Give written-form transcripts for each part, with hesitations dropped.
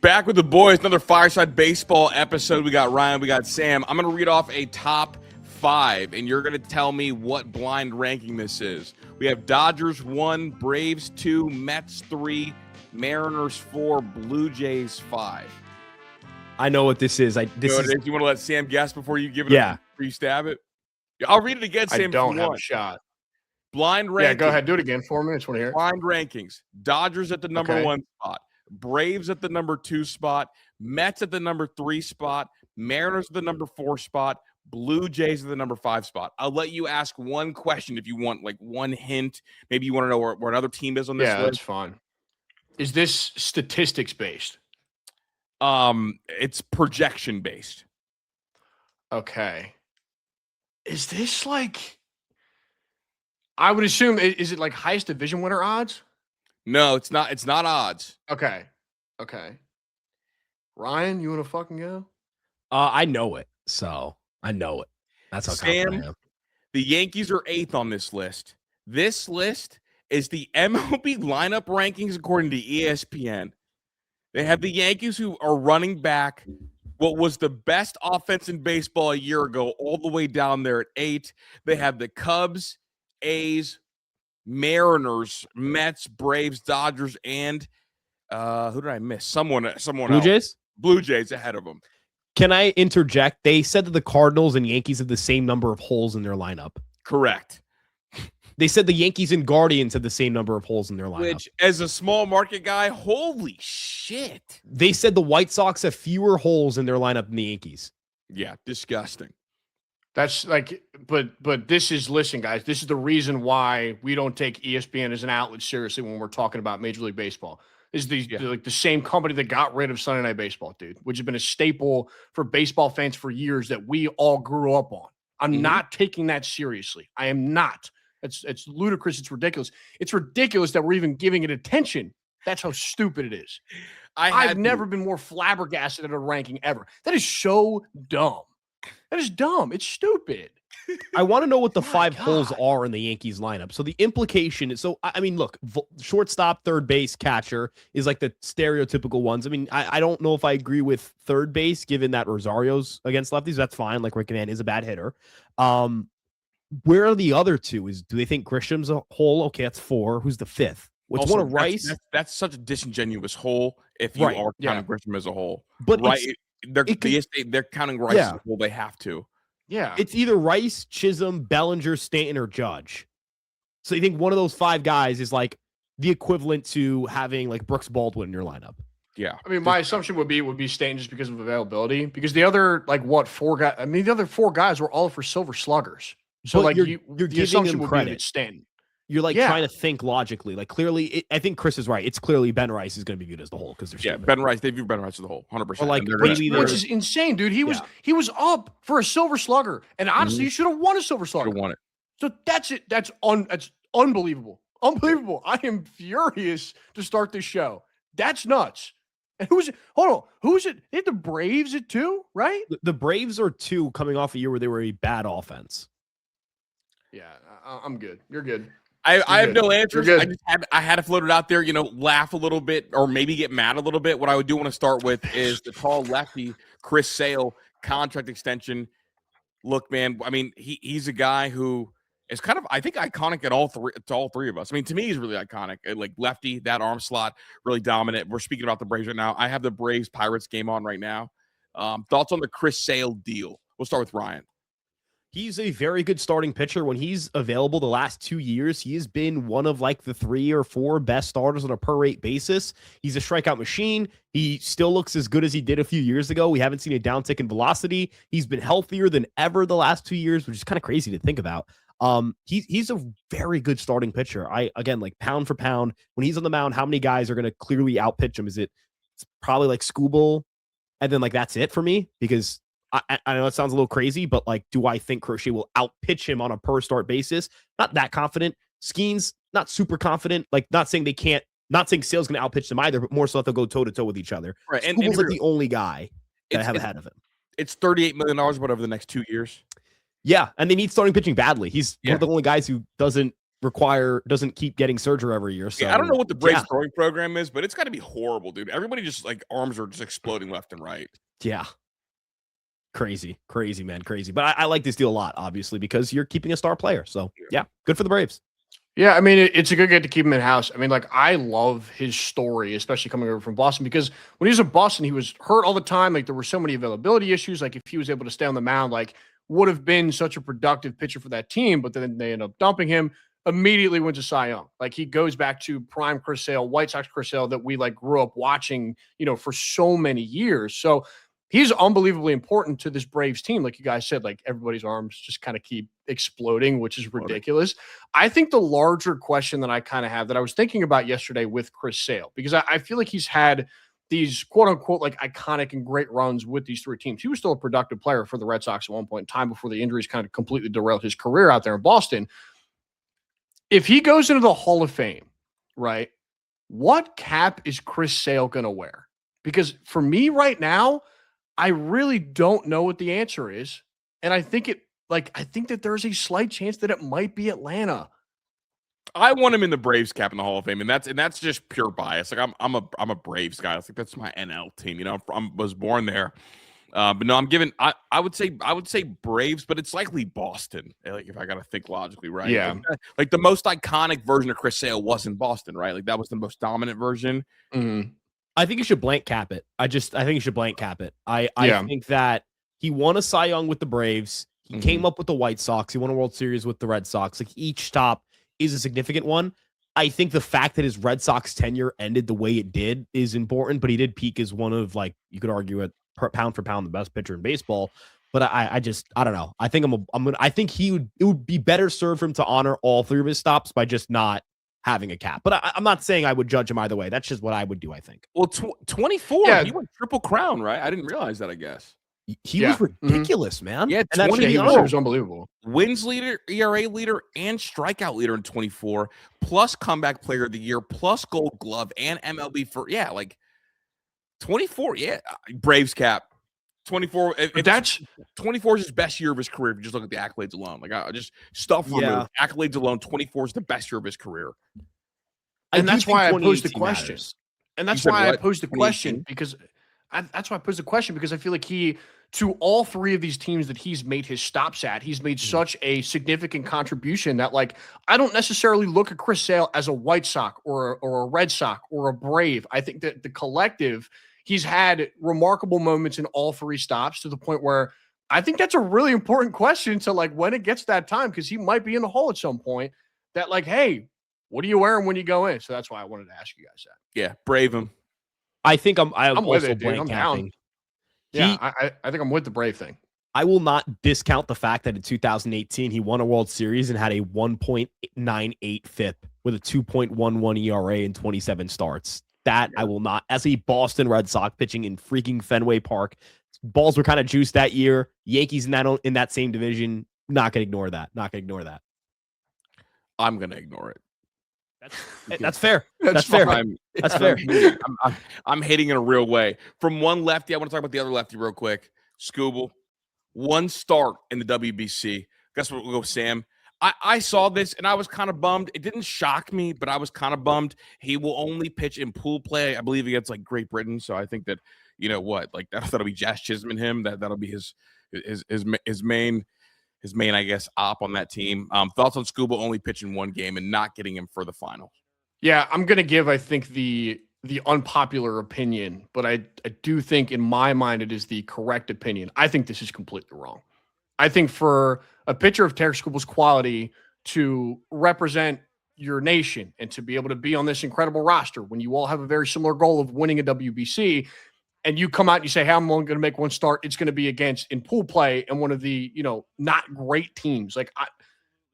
Back with the boys, another Fireside Baseball episode. We got Ryan, we got Sam. I'm going to read off a top 5, and you're going to tell me what blind ranking this is. We have Dodgers 1, Braves 2, Mets 3, Mariners 4, Blue Jays 5. I know what this is. You want to let Sam guess before you give it before you stab it? I'll read it again, Sam. I don't have a shot. Blind rankings. Yeah, go ahead. Do it again for me. I just want to hear it. Blind rankings. Dodgers at the number 1 spot. Braves at the number 2 spot. Mets at the number 3 spot. Mariners at the number 4 spot. Blue Jays at the number 5 spot. I'll let you ask one question if you want, like one hint. Maybe you want to know where another team is on this list. Yeah, that's fine. Is this statistics based? It's projection based. Okay. Is this like, I would assume, is it like highest division winner odds? No, it's not. It's not odds. Okay. Ryan, you want to fucking go? I know it. So I know it. That's how confident I am. The Yankees are 8th on this list. This list is the MLB lineup rankings according to ESPN. They have the Yankees who are running back what was the best offense in baseball a year ago, all the way down there at 8. They have the Cubs, A's, Mariners, Mets, Braves, Dodgers, and who did I miss? Someone Blue else. Jays? Blue Jays ahead of them. Can I interject? They said that the Cardinals and Yankees have the same number of holes in their lineup. Correct. They said the Yankees and Guardians have the same number of holes in their lineup. Which, as a small market guy, holy shit. They said the White Sox have fewer holes in their lineup than the Yankees. Yeah, disgusting. That's like, but this is, listen, guys, this is the reason why we don't take ESPN as an outlet seriously when we're talking about Major League Baseball. This is the same company that got rid of Sunday Night Baseball, dude, which has been a staple for baseball fans for years that we all grew up on. I'm not taking that seriously. I am not. It's ludicrous. It's ridiculous. It's ridiculous that we're even giving it attention. That's how stupid it is. I've never been more flabbergasted at a ranking ever. That is so dumb. That is dumb. It's stupid. I want to know what the 5 holes are in the Yankees lineup. So the implication is, I mean, look, shortstop, third base, catcher is like the stereotypical ones. I mean, I don't know if I agree with third base, given that Rosario's against lefties. That's fine. Like Rick Van is a bad hitter. Where are the other two? Do they think Grisham's a hole? Okay, that's 4. Who's the 5th? What's one of Rice? That's such a disingenuous hole if you are counting Grisham as a whole. But they're counting Rice as a hole. They have to. Yeah. It's either Rice, Chisholm, Bellinger, Stanton, or Judge. So you think one of those 5 guys is like the equivalent to having like Brooks Baldwin in your lineup? Yeah. I mean, my assumption would be Stanton just because of availability. Because the other, 4 guys, I mean, the other 4 guys were all for silver sluggers. So, but you're the giving assumption them would credit. be that it's Stanton. You're like trying to think logically. Like clearly, I think Chris is right. It's clearly Ben Rice is going to be viewed as the whole because they're Ben Rice. They view Ben Rice as the whole 100%. Like which is insane, dude. He was up for a silver slugger, and honestly, he should have won a silver slugger. Should have won it. So that's it. That's unbelievable. Unbelievable. I am furious to start this show. That's nuts. And who's it? Hold on. Who's it? They had the Braves at 2, right? The Braves are 2 coming off a year where they were a bad offense. Yeah, I'm good. You're good. I have no answers. I had to float it out there, laugh a little bit or maybe get mad a little bit. What I do want to start with is the tall lefty, Chris Sale, contract extension. Look, man, I mean, he's a guy who is kind of, I think, iconic to all three of us. I mean, to me, he's really iconic. Like lefty, that arm slot, really dominant. We're speaking about the Braves right now. I have the Braves-Pirates game on right now. Thoughts on the Chris Sale deal? We'll start with Ryan. He's a very good starting pitcher. When he's available the last 2 years, he has been one of like the 3 or 4 best starters on a per rate basis. He's a strikeout machine. He still looks as good as he did a few years ago. We haven't seen a downtick in velocity. He's been healthier than ever the last 2 years, which is kind of crazy to think about. He's a very good starting pitcher. Again, like pound for pound, when he's on the mound, how many guys are going to clearly outpitch him? It's probably like Skubal, and then like that's it for me, because I know it sounds a little crazy, but like, do I think Crochet will outpitch him on a per start basis? Not that confident. Skeens, not super confident. Like, not saying they can't, not saying Sale's going to outpitch them either, but more so that they'll go toe to toe with each other. Right. And like the only guy that I have ahead of him. It's $38 million, whatever, the next 2 years. Yeah. And they need starting pitching badly. He's one of the only guys who doesn't doesn't keep getting surgery every year. So I don't know what the Braves throwing program is, but it's got to be horrible, dude. Everybody just like arms are just exploding left and right. Yeah. Crazy, man, crazy. But I like this deal a lot, obviously, because you're keeping a star player. So yeah, good for the Braves. Yeah, I mean, it's a good get to keep him in house. I mean, like, I love his story, especially coming over from Boston, because when he was in Boston, he was hurt all the time. Like, there were so many availability issues. Like, if he was able to stay on the mound, like, would have been such a productive pitcher for that team. But then they end up dumping him. Immediately went to Cy Young. Like, he goes back to prime Chris Sale, White Sox Chris Sale that we like grew up watching, for so many years. So he's unbelievably important to this Braves team. Like you guys said, like everybody's arms just kind of keep exploding, which is ridiculous. I think the larger question that I kind of have that I was thinking about yesterday with Chris Sale, because I feel like he's had these quote unquote like iconic and great runs with these three teams. He was still a productive player for the Red Sox at one point in time before the injuries kind of completely derailed his career out there in Boston. If he goes into the Hall of Fame, right, what cap is Chris Sale going to wear? Because for me right now, I really don't know what the answer is. And I think that there's a slight chance that it might be Atlanta. I want him in the Braves cap in the Hall of Fame, and that's just pure bias. Like I'm a Braves guy. I think that's my NL team. I was born there. But no, I would say Braves, but it's likely Boston. Like if I got to think logically, right? Yeah. Like the most iconic version of Chris Sale was in Boston, right? Like that was the most dominant version. Mm-hmm. I think you should blank cap it. I think you should blank cap it. I think that he won a Cy Young with the Braves. He came up with the White Sox. He won a World Series with the Red Sox. Like each stop is a significant one. I think the fact that his Red Sox tenure ended the way it did is important, but he did peak as one of, like, you could argue it pound for pound the best pitcher in baseball. But I don't know. I think I think it would be better served for him to honor all three of his stops by just not having a cap. But I'm not saying I would judge him either way. That's just what I would do, I think. Well, 24, he won Triple Crown, right? I didn't realize that, I guess. He was ridiculous, man. Yeah, and 20, he was unbelievable. Wins leader, ERA leader, and strikeout leader in 24, plus comeback player of the year, plus Gold Glove, and MLB for 24. Yeah, Braves cap. 24. That's 24 is his best year of his career. If you just look at the accolades alone, like I just stuff removed, accolades alone, 24 is the best year of his career. And that's why I posed the question. Matters. And that's why I posed the question because I feel like to all three of these teams that he's made his stops at, he's made such a significant contribution that, like, I don't necessarily look at Chris Sale as a White Sox or a Red Sox or a Brave. I think that the collective, he's had remarkable moments in all three stops to the point where I think that's a really important question to, like, when it gets that time, because he might be in the hole at some point that, like, hey, what are you wearing when you go in? So that's why I wanted to ask you guys that. Yeah, brave him. I think I'm with also it, dude. I'm down. Yeah, I think I'm with the Brave thing. I will not discount the fact that in 2018 he won a World Series and had a 1.98 FIP with a 2.11 ERA in 27 starts. That I will not, as a Boston Red Sox pitching in freaking Fenway Park. Balls were kind of juiced that year. Yankees in that same division. Not gonna ignore that. I'm gonna ignore it. That's fair. That's fair. That's fair. I'm hating in a real way. From one lefty, I want to talk about the other lefty real quick. Scooble, one start in the WBC. Guess what? We'll go, Sam. I saw this and I was kind of bummed. It didn't shock me, but I was kind of bummed. He will only pitch in pool play, I believe, against like Great Britain. So I think that, you know what, like that'll be Jazz Chisholm and him. That'll be his main, I guess, op on that team. Thoughts on Scuba only pitching one game and not getting him for the final? Yeah, I'm gonna give, I think, the unpopular opinion, but I do think in my mind it is the correct opinion. I think this is completely wrong. I think for a pitcher of Tarik Skubal's quality to represent your nation and to be able to be on this incredible roster when you all have a very similar goal of winning a WBC, and you come out and you say, hey, I'm only going to make one start, it's going to be against in pool play and one of the, not great teams. Like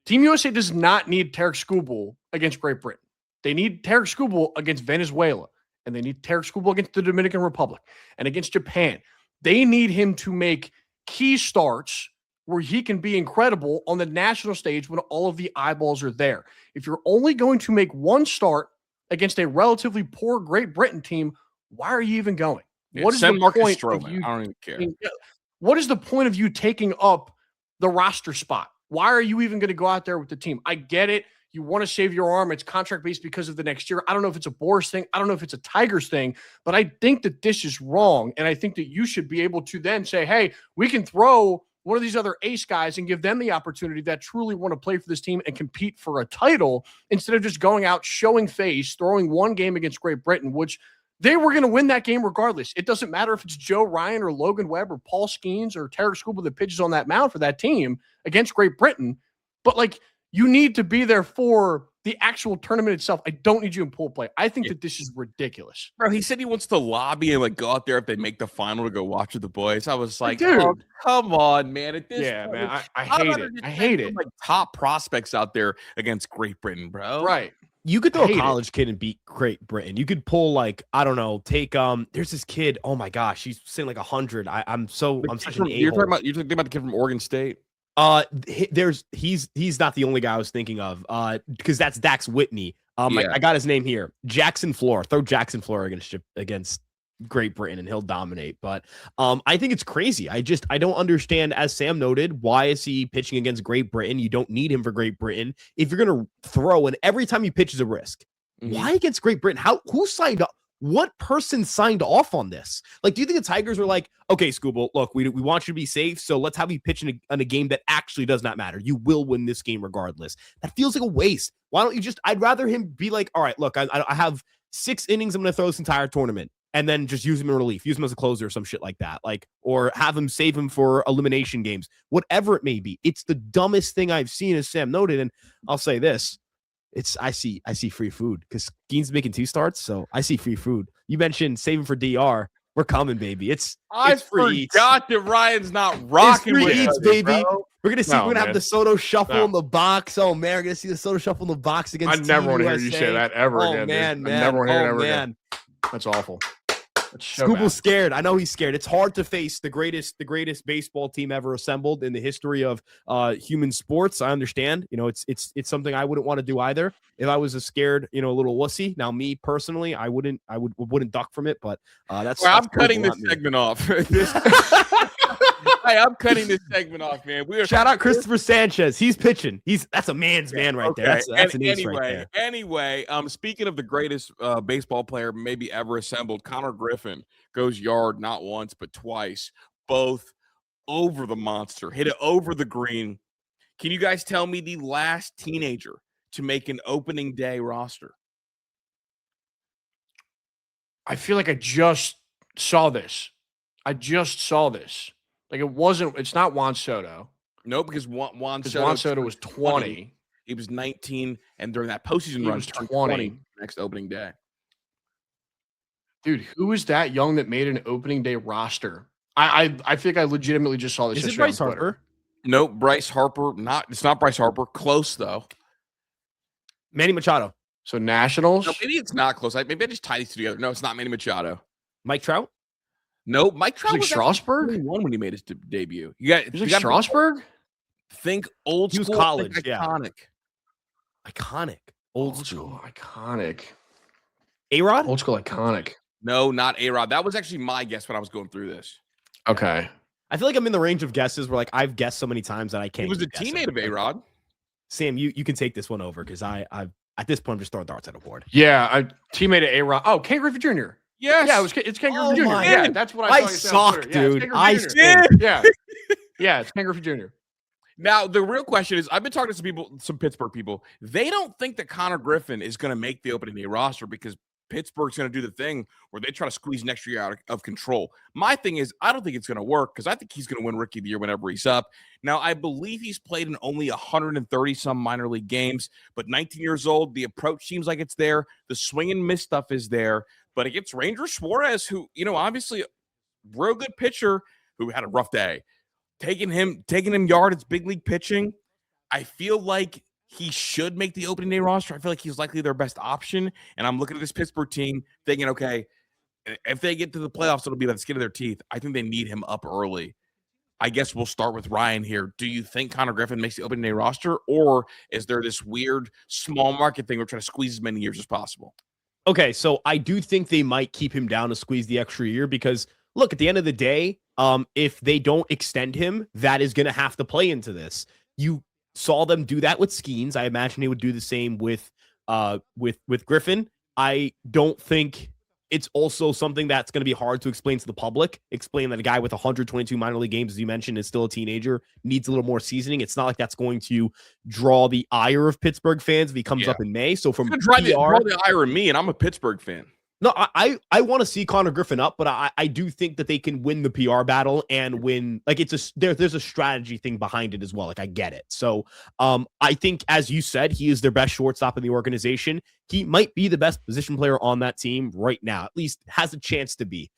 Team USA does not need Tarik Skubal against Great Britain. They need Tarik Skubal against Venezuela, and they need Tarik Skubal against the Dominican Republic and against Japan. They need him to make key starts where he can be incredible on the national stage when all of the eyeballs are there. If you're only going to make one start against a relatively poor Great Britain team, why are you even going? Yeah, what is the point of you? I don't even care. What is the point of you taking up the roster spot? Why are you even going to go out there with the team? I get it. you want to save your arm. It's contract based because of the next year. I don't know if it's a Boris thing. I don't know if it's a Tigers thing, but I think that this is wrong. And I think that you should be able to then say, hey, we can throw one of these other ace guys and give them the opportunity that truly want to play for this team and compete for a title instead of just going out, showing face, throwing one game against Great Britain, which they were going to win that game regardless. It doesn't matter if it's Joe Ryan or Logan Webb or Paul Skeens or Tarek Skubal that pitches on that mound for that team against Great Britain. But like, you need to be there for the actual tournament itself. I don't need you in pool play. I think that this is ridiculous. Bro, he said he wants to lobby and like go out there if they make the final to go watch with the boys. I was like, dude, oh, come on, man. At this yeah, point, man, I hate it. I hate it. Like top prospects out there against Great Britain, bro. Right. You could throw a college kid and beat Great Britain. You could pull like, I don't know, take there's this kid. Oh my gosh, he's sitting like 100. I'm such an you're talking about the kid from Oregon State. He's not the only guy I was thinking of. Because that's Dax Whitney. I got his name here. Jackson Floor. Throw Jackson Floor against Great Britain and he'll dominate. But I think it's crazy. I don't understand, as Sam noted, why is he pitching against Great Britain? You don't need him for Great Britain. If you're gonna throw, and every time you pitch is a risk. Mm-hmm. Why against Great Britain? Who signed up? What person signed off on this? Like, do you think the Tigers were like, okay, Skubal, look, we want you to be safe, so let's have you pitch in a game that actually does not matter. You will win this game regardless. That feels like a waste. Why don't you just, I'd rather him be like, all right, look, I have 6 innings I'm going to throw this entire tournament, and then just use him in relief, use him as a closer or some shit like that. Like, or have him save him for elimination games, whatever it may be. It's the dumbest thing I've seen, as Sam noted, and I'll say this. I see free food because Gein's making 2 starts, so I see free food. You mentioned saving for DR. We're coming, baby. I forgot that Ryan's not rocking with eats, baby. Bro. We're gonna see. We're gonna have the Soto shuffle in the box. Oh man, we're gonna see the Soto shuffle in the box against. I never want to hear you say that ever again. Man, I never want to hear it ever again. That's awful. Skubal's scared. I know he's scared. It's hard to face the greatest baseball team ever assembled in the history of human sports. I understand. You know, it's something I wouldn't want to do either. If I was a scared, little wussy. Now, me personally, I wouldn't duck from it. But that's. Well, I'm cutting this segment off. Hey, I'm cutting this segment off, man. Shout out Christopher Sanchez. He's pitching. That's a man's man right there. That's an ace right there. Anyway, speaking of the greatest baseball player maybe ever assembled, Konnor Griffin goes yard not once but twice, both over the monster, hit it over the green. Can you guys tell me the last teenager to make an opening day roster? I feel like I just saw this. Like it's not Juan Soto. No, because Juan Soto was 20. He was 19, and during that postseason run, was 20 next opening day. Dude, who is that young that made an opening day roster? I think I legitimately just saw this. Is it Bryce Harper? No, Bryce Harper. It's not Bryce Harper. Close though. Manny Machado. So Nationals. No, maybe it's not close. Maybe I just tie these two together. No, it's not Manny Machado. Mike Trout. No, Mike Trout was Strasburg. 21 when he made his debut. You got Strasburg. Think old school, college, iconic. Old school, iconic. A-Rod? Old school, iconic. No, not A-Rod. That was actually my guess when I was going through this. Okay. I feel like I'm in the range of guesses where like I've guessed so many times that I can't. He was a teammate of A-Rod. Sam, you can take this one over because I've at this point I'm just throwing darts at a board. Yeah, I teammate of A-Rod. Oh, Ken Griffin Jr. Yes. Yeah, it's Ken Griffin Jr. Yeah, that's what I suck, dude. Yeah, it's Ken Griffin Jr. Now, the real question is, I've been talking to some Pittsburgh people. They don't think that Konnor Griffin is going to make the opening day roster because Pittsburgh's going to do the thing where they try to squeeze next year out of control. My thing is, I don't think it's going to work because I think he's going to win Rookie of the Year whenever he's up. Now, I believe he's played in only 130-some minor league games, but 19 years old, the approach seems like it's there. The swing and miss stuff is there. But against Ranger Suarez, who, obviously a real good pitcher who had a rough day, taking him yard, it's big league pitching. I feel like he should make the opening day roster. I feel like he's likely their best option. And I'm looking at this Pittsburgh team thinking, okay, if they get to the playoffs, it'll be by the skin of their teeth. I think they need him up early. I guess we'll start with Ryan here. Do you think Konnor Griffin makes the opening day roster, or is there this weird small market thing we're trying to squeeze as many years as possible? Okay, so I do think they might keep him down to squeeze the extra year because, look, at the end of the day, if they don't extend him, that is going to have to play into this. saw them do that with Skeens. I imagine they would do the same with Griffin. I don't think it's also something that's going to be hard to explain to the public. Explain that a guy with 122 minor league games, as you mentioned, is still a teenager, needs a little more seasoning. It's not like that's going to draw the ire of Pittsburgh fans if he comes up in May. So from draw the ire of me, and I'm a Pittsburgh fan. No, I want to see Konnor Griffin up, but I do think that they can win the PR battle and win. Like there's a strategy thing behind it as well. Like I get it. So I think, as you said, he is their best shortstop in the organization. He might be the best position player on that team right now. At least has a chance to be.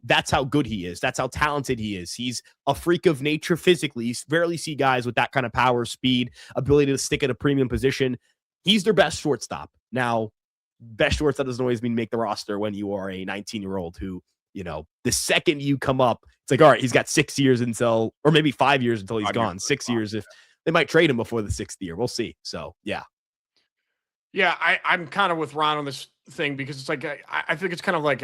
That's how good he is. That's how talented he is. He's a freak of nature physically. You rarely see guys with that kind of power, speed, ability to stick at a premium position. He's their best shortstop. Now, best shortstop doesn't always mean make the roster when you are a 19-year-old who, the second you come up, it's like, all right, he's got 6 years until, or maybe 5 years until he's gone. 6 years if they might trade him before the 6th year. We'll see. So, yeah. Yeah, I'm kind of with Ron on this thing because it's like, I think it's kind of like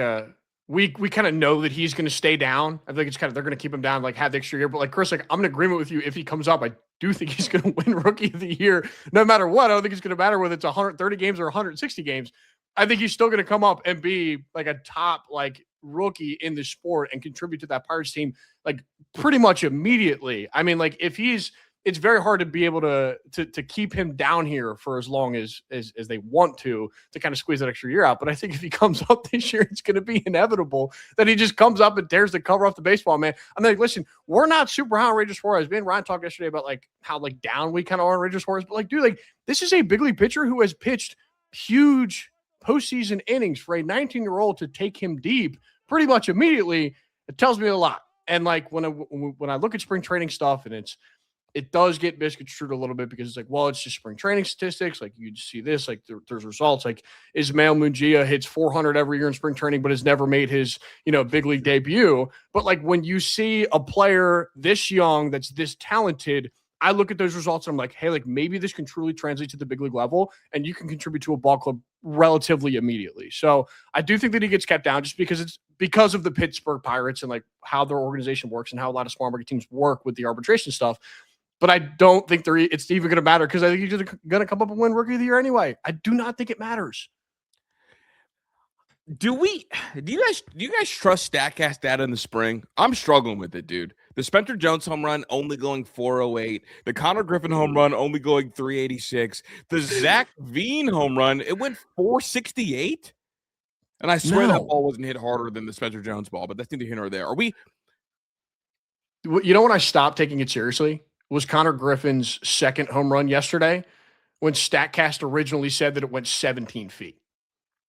we kind of know that he's going to stay down. I think it's kind of, they're going to keep him down, like have the extra year. But like Chris, like I'm in agreement with you. If he comes up, I do think he's going to win Rookie of the Year no matter what. I don't think it's going to matter whether it's 130 games or 160 games. I think he's still going to come up and be like a top like rookie in the sport and contribute to that Pirates team like pretty much immediately. I mean, like if it's very hard to be able to keep him down here for as long as they want to kind of squeeze that extra year out. But I think if he comes up this year, it's going to be inevitable that he just comes up and tears the cover off the baseball, man. I'm like, listen, we're not super high on Rangers Suarez. Me and Ryan talked yesterday about like how like down we kind of are on Rangers Suarez, but like, dude, like this is a big league pitcher who has pitched huge postseason innings for a 19-year-old to take him deep pretty much immediately. It tells me a lot. And like when I look at spring training stuff, and it does get misconstrued a little bit because it's like, well, it's just spring training statistics. Like you see this, like there's results. Like Ismael Mungia hits 400 every year in spring training, but has never made his, big league debut. But like when you see a player this young, that's this talented, I look at those results and I'm like, hey, like maybe this can truly translate to the big league level and you can contribute to a ball club relatively immediately. So I do think that he gets kept down just because it's because of the Pittsburgh Pirates and like how their organization works and how a lot of small market teams work with the arbitration stuff. But I don't think it's even going to matter because I think he's going to come up and win Rookie of the Year anyway. I do not think it matters. Do you guys trust StatCast data in the spring? I'm struggling with it, dude. The Spencer Jones home run only going 408. The Konnor Griffin home run only going 386. The Zach Veen home run, it went 468. And I swear that ball wasn't hit harder than the Spencer Jones ball, but that's neither here nor there. Are we? When I stopped taking it seriously was Konnor Griffin's second home run yesterday when StatCast originally said that it went 17 feet.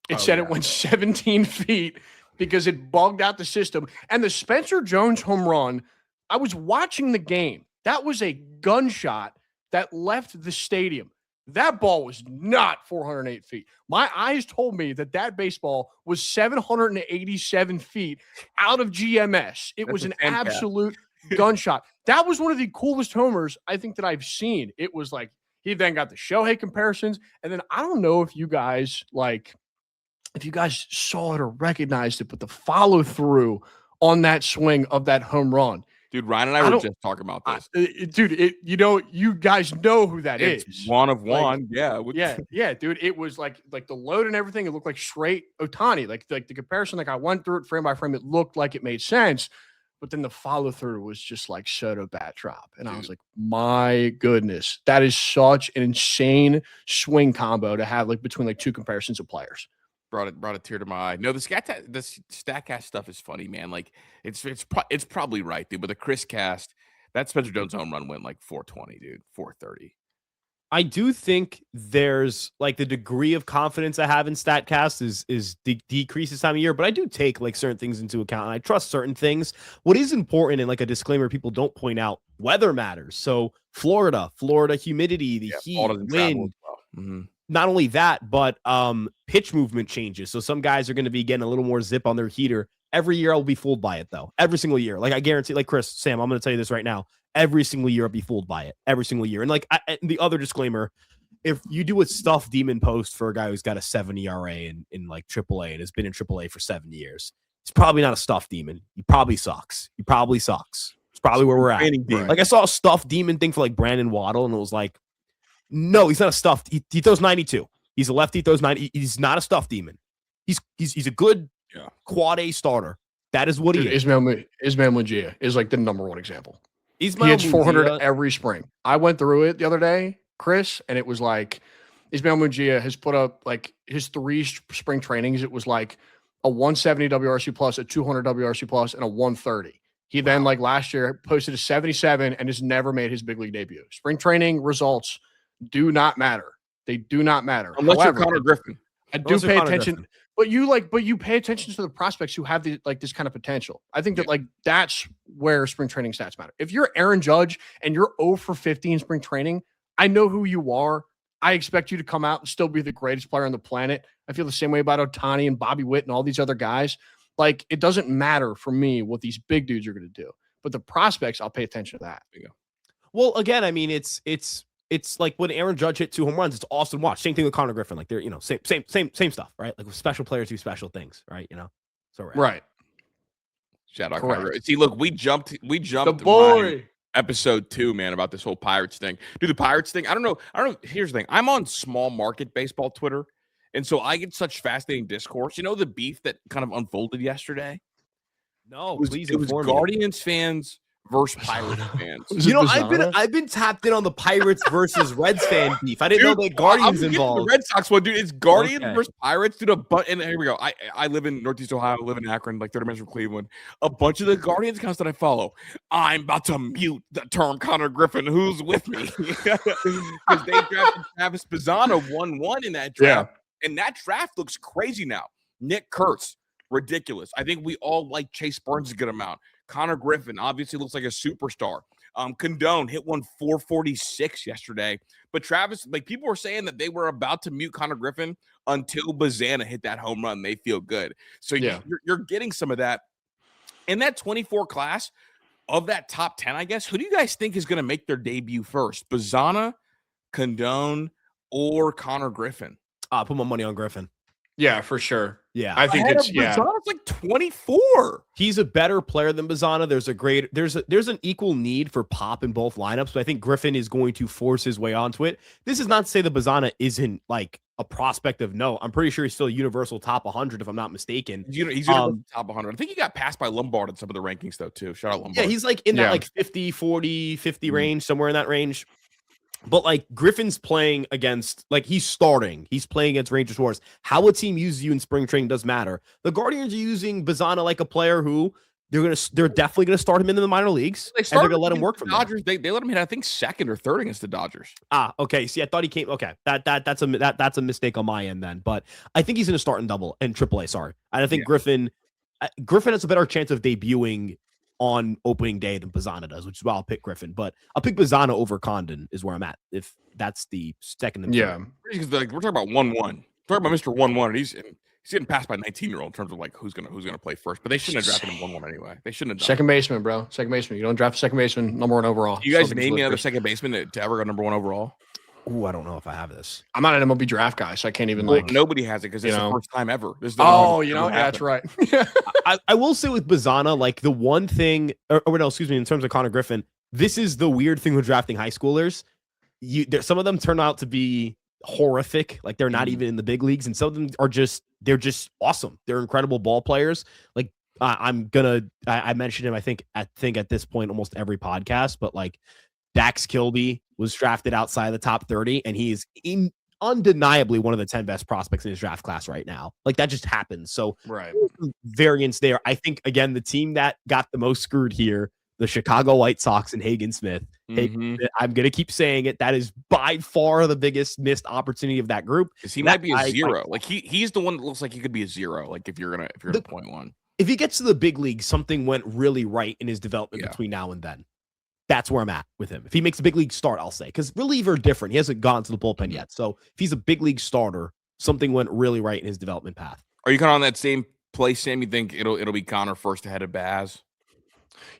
It went 17 feet because it bugged out the system. And the Spencer Jones home run, I was watching the game. That was a gunshot that left the stadium. That ball was not 408 feet. My eyes told me that baseball was 787 feet out of GMS. It was an absolute gunshot. That was one of the coolest homers I think that I've seen. It was like he then got the Shohei comparisons. And then I don't know if you guys saw it or recognized it, but the follow through on that swing of that home run. Dude, Ryan and I were just talking about this. You guys know who that is. It's one of one. Yeah, dude. It was like the load and everything. It looked like straight Ohtani. Like the comparison, like I went through it frame by frame. It looked like it made sense. But then the follow through was just like Soto bat drop. And I was like, my goodness, that is such an insane swing combo to have like between like two comparisons of players. Brought a tear to my eye. No, the StatCast stuff is funny, man. Like it's probably right, dude. But the Chris cast, that Spencer Jones home run went like 420, dude, 430. I do think there's like the degree of confidence I have in StatCast is decreased this time of year, but I do take like certain things into account and I trust certain things. What is important and like a disclaimer people don't point out, weather matters. So Florida humidity, the heat, wind. Well. Mm-hmm. Not only that, but pitch movement changes. So some guys are going to be getting a little more zip on their heater. Every year I'll be fooled by it, though. Every single year. Like I guarantee, like Chris, Sam, I'm going to tell you this right now. Every single year I'll be fooled by it. Every single year. And like the other disclaimer, if you do a stuffed demon post for a guy who's got a 7 ERA in like AAA and has been in AAA for 7 years, it's probably not a stuffed demon. He probably sucks. probably where we're at. Right. Like I saw a stuffed demon thing for like Brandon Waddle, and it was like, no, he's not a stuffed. He throws 92. He's a lefty. Throws 90. He's not a stuffed demon. He's a good quad A starter. That is what he is. Ismail Mujia is like the number one example. Ismail He hits 400 Mujia every spring. I went through it the other day, Chris, and it was like Ismail Mujia has put up like his 3 spring trainings. It was like a 170 WRC plus, a 200 WRC plus, and a 130. He then like last year posted a 77 and has never made his big league debut. Spring training results do not matter. They do not matter. Unless However, you're Konnor Griffin. I do pay attention. But you pay attention to the prospects who have this kind of potential. I think that like that's where spring training stats matter. If you're Aaron Judge and you're 0 for 50 in spring training, I know who you are. I expect you to come out and still be the greatest player on the planet. I feel the same way about Ohtani and Bobby Witt and all these other guys. Like it doesn't matter for me what these big dudes are going to do. But the prospects, I'll pay attention to that. Well, again, I mean, it's like when Aaron Judge hit 2 home runs, it's awesome to watch. Same thing with Konnor Griffin. Like they're, same stuff, right? Like special players do special things, right? So right. Shout out Konnor. See, look, we jumped the boy. Episode 2, man, about this whole Pirates thing. Dude, the Pirates thing, I don't know. Here's the thing. I'm on small market baseball Twitter, and so I get such fascinating discourse. You know the beef that kind of unfolded yesterday? No, please it was Guardians fans versus Pirates fans. I've been tapped in on the Pirates versus Reds fan beef. I didn't know the Guardians involved. The Red Sox one, dude. It's Guardians versus Pirates, dude. And here we go. I live in Northeast Ohio. I live in Akron, like 30 minutes from Cleveland. A bunch of the Guardians accounts that I follow, I'm about to mute the term Konnor Griffin. Who's with me? Because they drafted Travis Bazzana 1-1 in that draft, and that draft looks crazy now. Nick Kurtz, ridiculous. I think we all like Chase Burns a good amount. Konnor Griffin obviously looks like a superstar. Condone hit 446 yesterday. But Travis, like people were saying that they were about to mute Konnor Griffin until Bazzana hit that home run. They feel good. So you're getting some of that. In that 24 class of that top 10, I guess, who do you guys think is going to make their debut first? Bazzana, Condone, or Konnor Griffin? Put my money on Griffin. Yeah, for sure. Yeah, I think it's Bazzana's like 24. He's a better player than Bazzana. There's an equal need for pop in both lineups, but I think Griffin is going to force his way onto it. This is not to say that Bazzana isn't like a prospect of note. I'm pretty sure he's still a universal top 100 if I'm not mistaken. He's universal top 100. I think he got passed by Lombard in some of the rankings though too. Shout out Lombard. Yeah, he's like in that like 50, 40, 50 range, somewhere in that range. But like Griffin's playing against, like he's starting. He's playing against Rangers Wars. How a team uses you in spring training does matter. The Guardians are using Bazzana like a player who they're definitely gonna start him in the minor leagues. And they're gonna let him work from Dodgers. They let him hit, I think, 2nd or 3rd against the Dodgers. Okay. See, I thought he came. Okay, that's a mistake on my end then. But I think he's gonna start in AAA. Sorry, and I think Griffin has a better chance of debuting on opening day than Bazzana does, which is why I'll pick Griffin. But I'll pick Bazzana over Condon is where I'm at. If that's the second and third. Because we're talking about 1-1. We're talking about Mr. 1-1, and he's getting passed by a 19-year-old in terms of like who's gonna play first. But they shouldn't have drafted him 1-1 anyway. They shouldn't have done second baseman, bro. Second baseman. You don't draft a second baseman number 1 overall. You guys name me another second baseman to ever go number 1 overall? Ooh, I don't know if I have this. I'm not an MLB draft guy, so I can't even nobody has it because it's the first time ever. That's right. I will say with Bazzana, like the one thing, in terms of Konnor Griffin, this is the weird thing with drafting high schoolers. Some of them turn out to be horrific, like they're not even in the big leagues, and some of them they're just awesome. They're incredible ball players. Like I mentioned him, I think at this point almost every podcast, but like Dax Kilby was drafted outside of the top 30, and he is undeniably one of the 10 best prospects in his draft class right now. Like that just happens. So variance there. I think again, the team that got the most screwed here, the Chicago White Sox and Hagen Smith. I'm going to keep saying it. That is by far the biggest missed opportunity of that group. Because he might be a zero. Like he's the one that looks like he could be a zero. Like if you're gonna point one. If he gets to the big league, something went really right in his development between now and then. That's where I'm at with him. If he makes a big league start, I'll say, because reliever different. He hasn't gone to the bullpen yet. So if he's a big league starter, something went really right in his development path. Are you kind of on that same place, Sam? You think it'll be Konnor first ahead of Baz?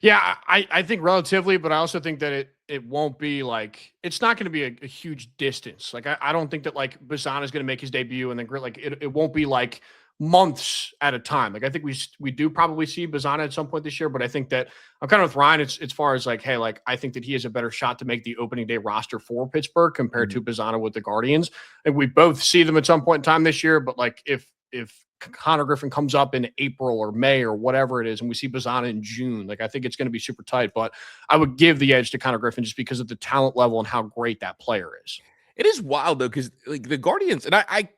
Yeah, I think relatively, but I also think that it won't be like, it's not going to be a huge distance. Like I don't think that like Bazzana is going to make his debut and then like it won't be like months at a time. Like I think we do probably see Bazana at some point this year, but I think that I'm kind of with Ryan as far as like, hey, like I think that he has a better shot to make the opening day roster for Pittsburgh compared to Bazana with the Guardians. And we both see them at some point in time this year, but like if Konnor Griffin comes up in April or May or whatever it is, and we see Bazana in June, like I think it's going to be super tight. But I would give the edge to Konnor Griffin just because of the talent level and how great that player is. It is wild though, because like the Guardians, and I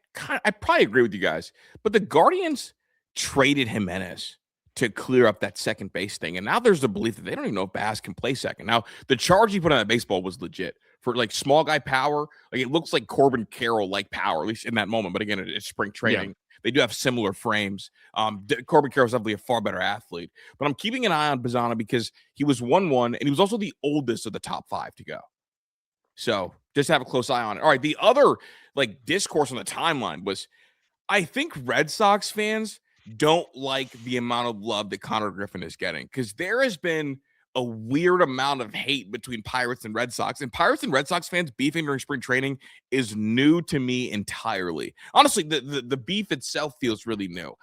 probably agree with you guys, but the Guardians traded Jimenez to clear up that second base thing. And now there's the belief that they don't even know if Bass can play second. Now, the charge he put on that baseball was legit for like small guy power. Like it looks like Corbin Carroll like power, at least in that moment. But again, it's spring training. Yeah. They do have similar frames. Corbin Carroll's definitely a far better athlete. But I'm keeping an eye on Bazana because he was 1-1, and he was also the oldest of the top 5 to go. So just have a close eye on it. All right, the other like discourse on the timeline was, I think Red Sox fans don't like the amount of love that Konnor Griffin is getting, because there has been a weird amount of hate between Pirates and Red Sox, and Pirates and Red Sox fans beefing during spring training is new to me entirely. Honestly, the beef itself feels really new.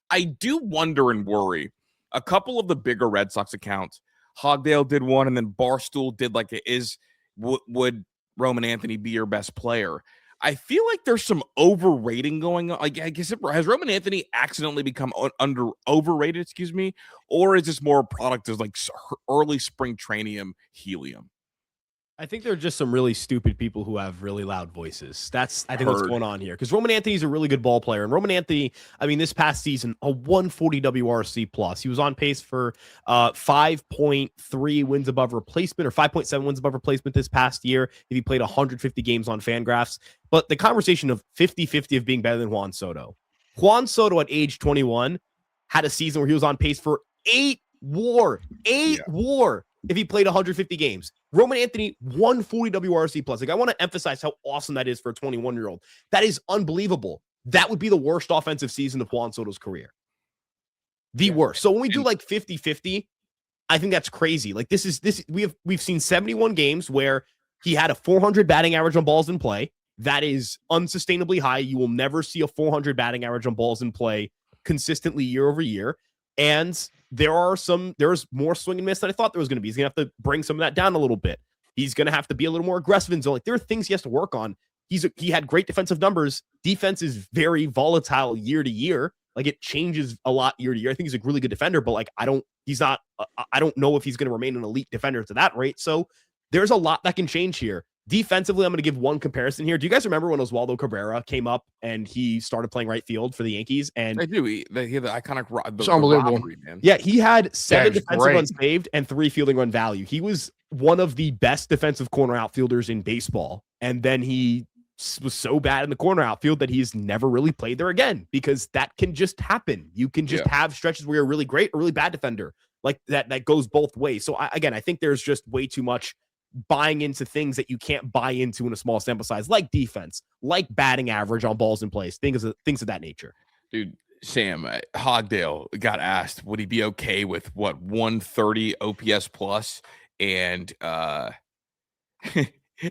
I do wonder and worry. A couple of the bigger Red Sox accounts, Hogdale did one, and then Barstool did like would Roman Anthony be your best player? I feel like there's some overrating going on. Like, I guess has Roman Anthony accidentally become overrated, or is this more a product of like early spring training helium? I think there are just some really stupid people who have really loud voices. That's, I think, what's going on here. Because Roman Anthony's a really good ball player. And Roman Anthony, I mean, this past season, a 140 WRC plus. He was on pace for 5.3 wins above replacement, or 5.7 wins above replacement this past year if he played 150 games on Fangraphs. But the conversation of 50-50 of being better than Juan Soto. Juan Soto at age 21 had a season where he was on pace for 8 WAR if he played 150 games. Roman Anthony, 140 WRC plus. Like, I want to emphasize how awesome that is for a 21-year-old. That is unbelievable. That would be the worst offensive season of Juan Soto's career. The worst. So when we do like 50-50, I think that's crazy. Like we've seen 71 games where he had a 400 batting average on balls in play. That is unsustainably high. You will never see a 400 batting average on balls in play consistently year over year. And there's more swing and miss than I thought there was going to be. He's going to have to bring some of that down a little bit. He's going to have to be a little more aggressive in zone. Like, there are things he has to work on. He had great defensive numbers. Defense is very volatile year to year. Like, it changes a lot year to year. I think he's a really good defender, but like, I don't know if he's going to remain an elite defender to that rate. So there's a lot that can change here. Defensively, I'm going to give one comparison here. Do you guys remember when Oswaldo Cabrera came up and he started playing right field for the Yankees? And I do. He had the iconic it's unbelievable. robbery, man. Yeah, he had 7 defensive runs saved and 3 fielding run value. He was one of the best defensive corner outfielders in baseball. And then he was so bad in the corner outfield that he's never really played there again, because that can just happen. You can just have stretches where you're really great or really bad defender. Like that goes both ways. So I think there's just way too much buying into things that you can't buy into in a small sample size, like defense, like batting average on balls in place, things of that nature. Dude, Sam, Hogdale got asked, would he be okay with 130 OPS plus and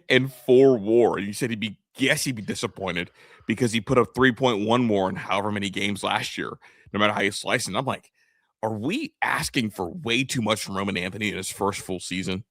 and 4 WAR? And he said he'd be disappointed because he put up 3.1 more in however many games last year, no matter how you slice it. And I'm like, are we asking for way too much from Roman Anthony in his first full season?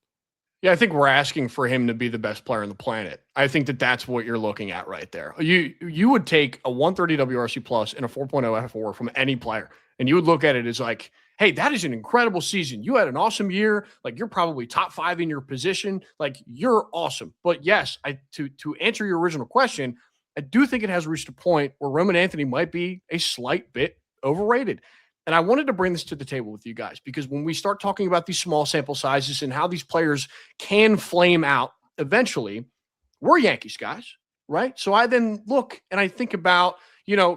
Yeah, I think we're asking for him to be the best player on the planet. I think that's what you're looking at right there. You would take a 130 WRC plus and a 4.0 F4 from any player, and you would look at it as like, hey, that is an incredible season. You had an awesome year. Like, you're probably top 5 in your position. Like, you're awesome. But yes, to answer your original question, I do think it has reached a point where Roman Anthony might be a slight bit overrated. And I wanted to bring this to the table with you guys, because when we start talking about these small sample sizes and how these players can flame out eventually, we're Yankees guys, right? So I then look and I think about,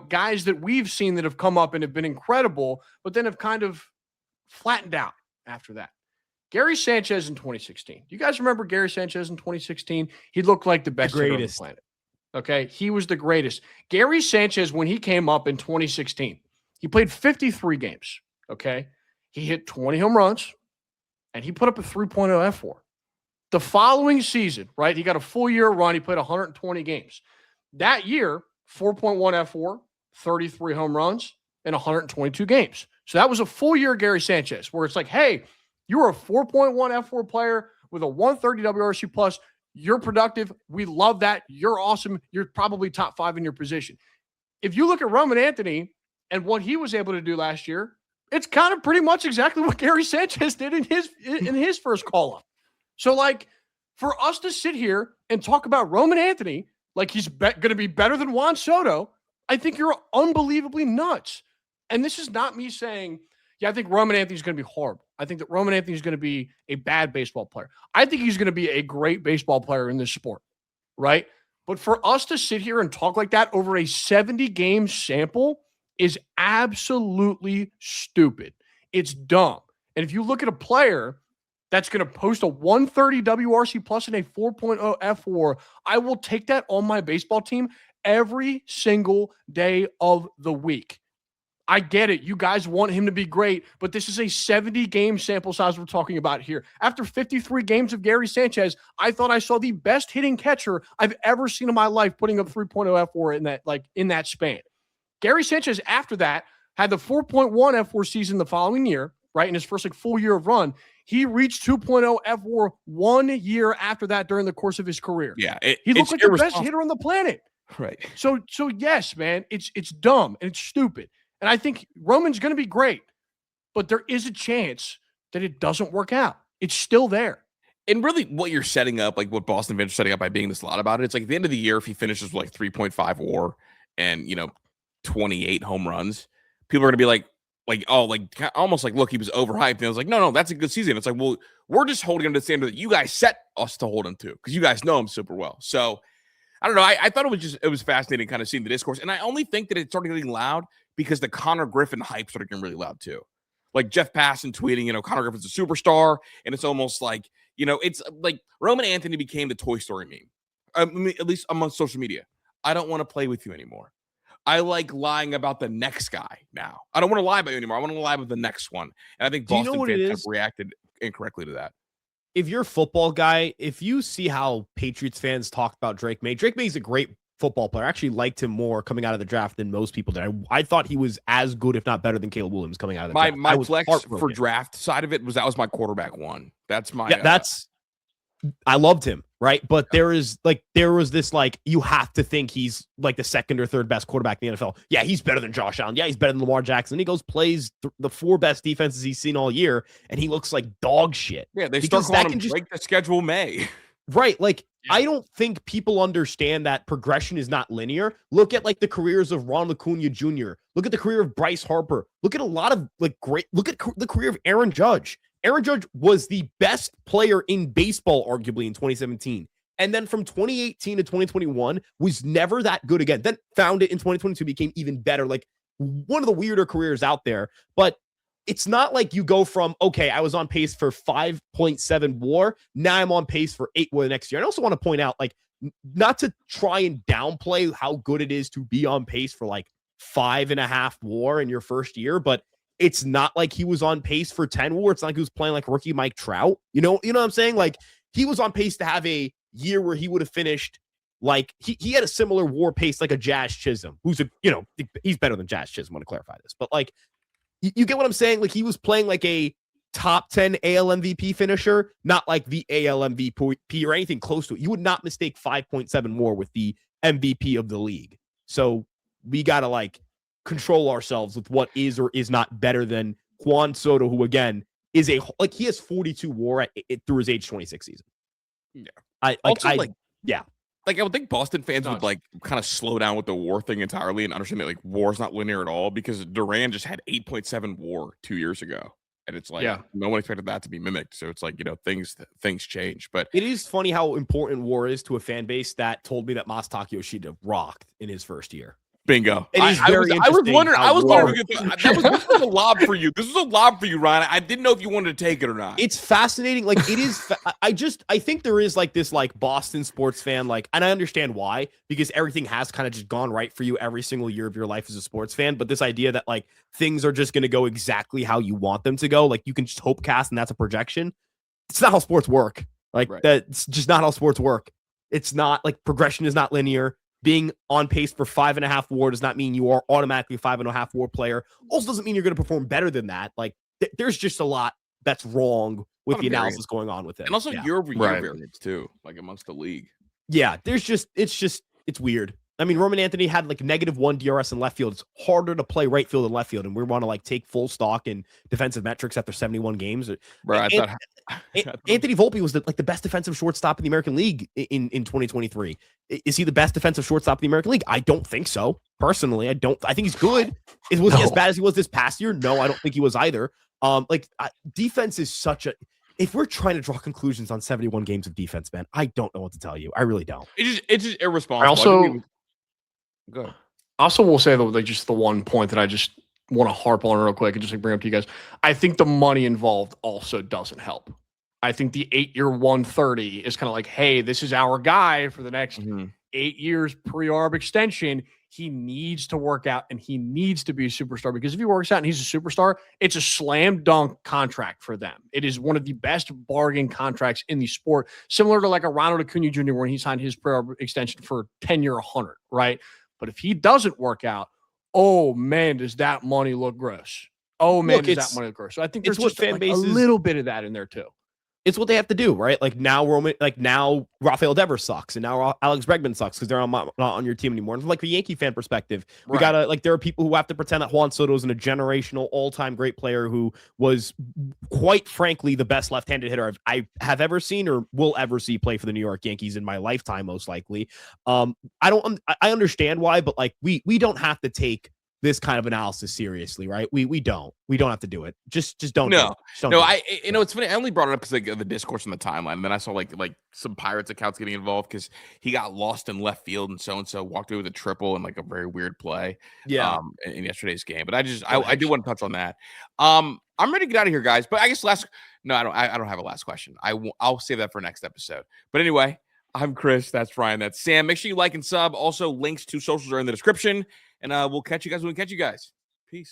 guys that we've seen that have come up and have been incredible, but then have kind of flattened out after that. Gary Sanchez in 2016. You guys remember Gary Sanchez in 2016? He looked like the best hitter on the planet. Okay, he was the greatest. Gary Sanchez, when he came up in 2016, he played 53 games, okay? He hit 20 home runs, and he put up a 3.0 F4. The following season, right, he got a full year run. He played 120 games. That year, 4.1 F4, 33 home runs in 122 games. So that was a full year of Gary Sanchez, where it's like, hey, you were a 4.1 F4 player with a 130 WRC plus. You're productive. We love that. You're awesome. You're probably top 5 in your position. If you look at Roman Anthony and what he was able to do last year, it's kind of pretty much exactly what Gary Sanchez did in his first call-up. So, like, for us to sit here and talk about Roman Anthony like he's going to be better than Juan Soto, I think you're unbelievably nuts. And this is not me saying, yeah, I think Roman Anthony's going to be horrible. I think that Roman Anthony's going to be a bad baseball player. I think he's going to be a great baseball player in this sport, right? But for us to sit here and talk like that over a 70-game sample is absolutely stupid. It's dumb. And if you look at a player that's going to post a 130 WRC plus and a 4.0 F4, I will take that on my baseball team every single day of the week. I get it. You guys want him to be great, but this is a 70-game sample size we're talking about here. After 53 games of Gary Sanchez, I thought I saw the best hitting catcher I've ever seen in my life putting up 3.0 F4 in that span. Gary Sanchez, after that, had the 4.1 F4 season the following year, right? In his first full year of run. He reached 2.0 F4 1 year after that during the course of his career. Yeah. He looked like the best hitter on the planet. Right. So yes, man, it's dumb and it's stupid. And I think Roman's going to be great, but there is a chance that it doesn't work out. It's still there. And really what you're setting up, like what Boston fans are setting up by being this loud about it, it's like at the end of the year, if he finishes with 3.5 WAR and, 28 home runs, people are going to be like, almost like, look, he was overhyped. And I was like, no, that's a good season. It's like, well, we're just holding him to the standard that you guys set us to hold him to because you guys know him super well. So I don't know. I thought it was fascinating kind of seeing the discourse. And I only think that it started getting loud because the Konnor Griffin hype started getting really loud too. Like Jeff Passan tweeting, Konnor Griffin's a superstar. And it's almost like, it's like Roman Anthony became the Toy Story meme, at least among social media. I don't want to play with you anymore. I like lying about the next guy now. I don't want to lie about you anymore. I want to lie about the next one. And I think Boston fans have reacted incorrectly to that. If you're a football guy, if you see how Patriots fans talk about Drake May's a great football player. I actually liked him more coming out of the draft than most people did. I thought he was as good, if not better, than Caleb Williams coming out of the draft. My flex for draft side of it was my quarterback one. That's my I loved him, right? But there was this you have to think he's like the second or third best quarterback in the NFL. Yeah, he's better than Josh Allen. Yeah, he's better than Lamar Jackson. He goes plays the 4 best defenses he's seen all year, and he looks like dog shit. Yeah, they start calling him break the schedule May. Right, I don't think people understand that progression is not linear. Look at the careers of Ronald Acuna Jr. Look at the career of Bryce Harper. Look at a lot of look at the career of Aaron Judge. Aaron Judge was the best player in baseball, arguably, in 2017. And then from 2018 to 2021 was never that good again. Then found it in 2022, became even better. One of the weirder careers out there. But it's not like you go from, okay, I was on pace for 5.7 WAR. Now I'm on pace for 8 WAR the next year. I also want to point out, not to try and downplay how good it is to be on pace for 5.5 WAR in your first year, but it's not like he was on pace for 10 WAR. It's not like he was playing like rookie Mike Trout. You know what I'm saying? He was on pace to have a year where he would have finished he had a similar WAR pace like a Jazz Chisholm, who's he's better than Jazz Chisholm. I want to clarify this, but you get what I'm saying? He was playing like a top 10 AL MVP finisher, not like the AL MVP or anything close to it. You would not mistake 5.7 WAR with the MVP of the league. So we got to control ourselves with what is or is not better than Juan Soto, who again is he has 42 WAR through his age 26 season. Yeah. I would think Boston fans would kind of slow down with the WAR thing entirely and understand that WAR is not linear at all, because Duran just had 8.7 WAR 2 years ago. And it's no one expected that to be mimicked. So it's things change. But it is funny how important WAR is to a fan base that told me that Masataka Yoshida rocked in his first year. Bingo. I was wondering. This was a lob for you. This was a lob for you, Ryan. I didn't know if you wanted to take it or not. It's fascinating. It is. I think there is this Boston sports fan, and I understand why, because everything has kind of just gone right for you every single year of your life as a sports fan. But this idea that things are just going to go exactly how you want them to go, you can just hope cast and that's a projection. It's not how sports work. Right. That's just not how sports work. It's not progression is not linear. being on pace for 5.5 WAR does not mean you are automatically a 5.5 WAR player. Also doesn't mean you're going to perform better than that. Like there's just a lot that's wrong with the analysis going on with it. And also year-over-year variance too, like amongst the league. Yeah, it's weird. I mean, Roman Anthony had like -1 DRS in left field. It's harder to play right field than left field, and we want to like take full stock in defensive metrics after 71 games. Anthony Volpe was the best defensive shortstop in the American League in 2023. Is he the best defensive shortstop in the American League? I don't think so. Personally, I don't. I think he's good. Was he as bad as he was this past year? No, I don't think he was either. Defense is such a. If we're trying to draw conclusions on 71 games of defense, man, I don't know what to tell you. I really don't. It's just irresponsible. I also will say though, like just the one point that I just want to harp on real quick and just like bring up to you guys. I think the money involved also doesn't help. I think the 8-year 130 is kind of like, hey, this is our guy for the next 8 years pre-arb extension. He needs to work out and he needs to be a superstar, because if he works out and he's a superstar, it's a slam dunk contract for them. It is one of the best bargain contracts in the sport, similar to like a Ronald Acuna Jr. when he signed his pre-arb extension for 10-year 100, right? But if he doesn't work out, oh man, does that money look gross? Oh man, does that money look gross? So I think there's just a little bit of that in there too. It's what they have to do, right? Like now Rafael Devers sucks, and now Alex Bregman sucks because they're not on your team anymore. And from like the Yankee fan perspective, we gotta there are people who have to pretend that Juan Soto is a generational, all-time great player who was, quite frankly, the best left-handed hitter I have ever seen or will ever see play for the New York Yankees in my lifetime, most likely. I understand why, but like we don't have to take this kind of analysis seriously, right? We don't have to do it. Just don't. It's funny. I only brought it up because like the discourse on the timeline, and then I saw like some Pirates accounts getting involved because he got lost in left field and so walked away with a triple and like a very weird play. In yesterday's game. But I do want to touch on that. I'm ready to get out of here, guys. But I guess I don't have a last question. I'll save that for next episode. But anyway, I'm Chris. That's Ryan. That's Sam. Make sure you like and sub. Also, links to socials are in the description. And we'll catch you guys when we catch you guys. Peace.